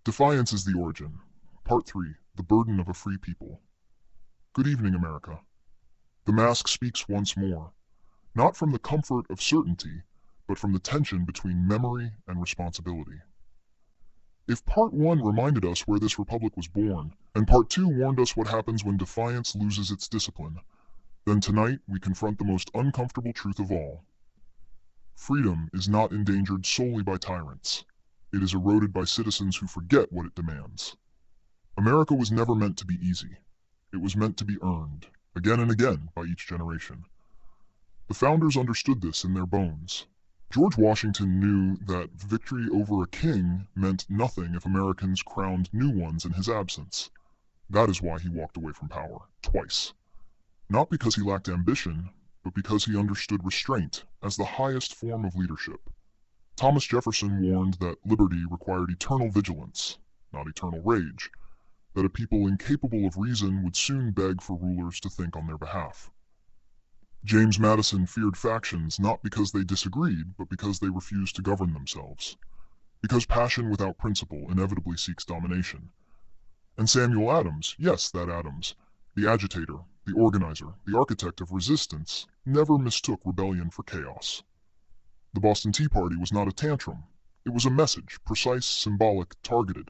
Defiance is the origin. Part 3. The burden of a free people. Good evening, America. The mask speaks once more, not from the comfort of certainty, but from the tension between memory and responsibility. If Part 1 reminded us where this republic was born, and Part 2 warned us what happens when defiance loses its discipline, then tonight we confront the most uncomfortable truth of all. Freedom is not endangered solely by tyrants. It is eroded by citizens who forget what it demands. America was never meant to be easy. It was meant to be earned, again and again, by each generation. The founders understood this in their bones. George Washington knew that victory over a king meant nothing if Americans crowned new ones in his absence. That is why he walked away from power, twice. Not because he lacked ambition, but because he understood restraint as the highest form of leadership. Thomas Jefferson warned that liberty required eternal vigilance, not eternal rage, that a people incapable of reason would soon beg for rulers to think on their behalf. James Madison feared factions not because they disagreed, but because they refused to govern themselves. Because passion without principle inevitably seeks domination. And Samuel Adams, yes, that Adams, the agitator, the organizer, the architect of resistance, never mistook rebellion for chaos. The Boston Tea Party was not a tantrum. It was a message, precise, symbolic, targeted.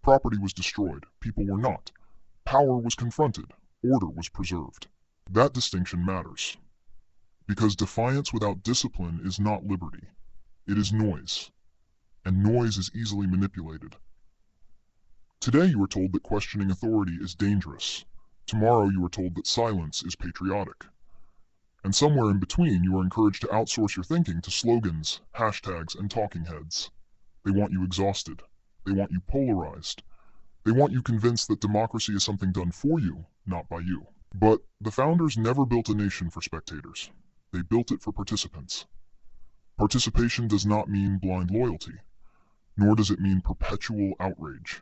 Property was destroyed, people were not. Power was confronted, order was preserved. That distinction matters. Because defiance without discipline is not liberty. It is noise. And noise is easily manipulated. Today you are told that questioning authority is dangerous. Tomorrow you are told that silence is patriotic. And somewhere in between you are encouraged to outsource your thinking to slogans, hashtags, and talking heads. They want you exhausted. They want you polarized. They want you convinced that democracy is something done for you, not by you. But the founders never built a nation for spectators. They built it for participants. Participation does not mean blind loyalty, nor does it mean perpetual outrage.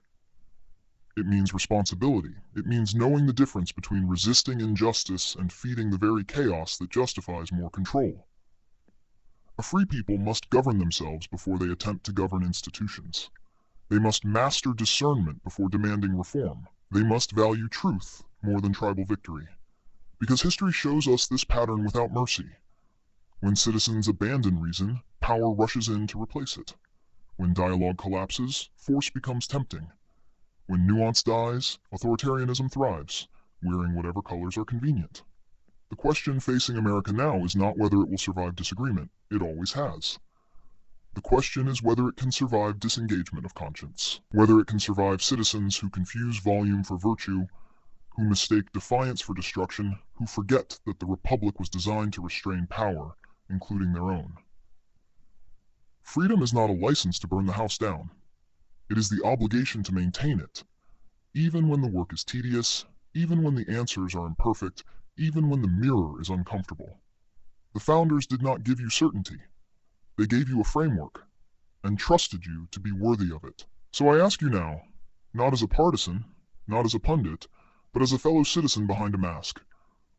It means responsibility. It means knowing the difference between resisting injustice and feeding the very chaos that justifies more control. A free people must govern themselves before they attempt to govern institutions. They must master discernment before demanding reform. They must value truth more than tribal victory. Because history shows us this pattern without mercy. When citizens abandon reason, power rushes in to replace it. When dialogue collapses, force becomes tempting. When nuance dies, authoritarianism thrives, wearing whatever colors are convenient. The question facing America now is not whether it will survive disagreement. It always has. The question is whether it can survive disengagement of conscience, whether it can survive citizens who confuse volume for virtue, who mistake defiance for destruction, who forget that the republic was designed to restrain power, including their own. Freedom is not a license to burn the house down. It is the obligation to maintain it, even when the work is tedious, even when the answers are imperfect, even when the mirror is uncomfortable. The founders did not give you certainty. They gave you a framework, and trusted you to be worthy of it. So I ask you now, not as a partisan, not as a pundit, but as a fellow citizen behind a mask,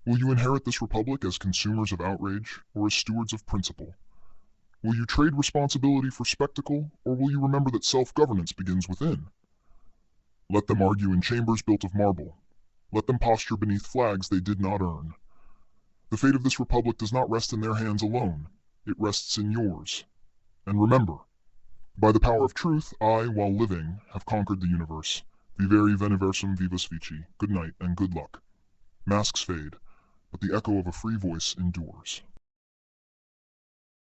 will you inherit this republic as consumers of outrage or as stewards of principle? Will you trade responsibility for spectacle, or will you remember that self-governance begins within? Let them argue in chambers built of marble. Let them posture beneath flags they did not earn. The fate of this republic does not rest in their hands alone. It rests in yours. And remember, by the power of truth, I, while living, have conquered the universe. Vivere veneversum vivus vici. Good night and good luck. Masks fade, but the echo of a free voice endures.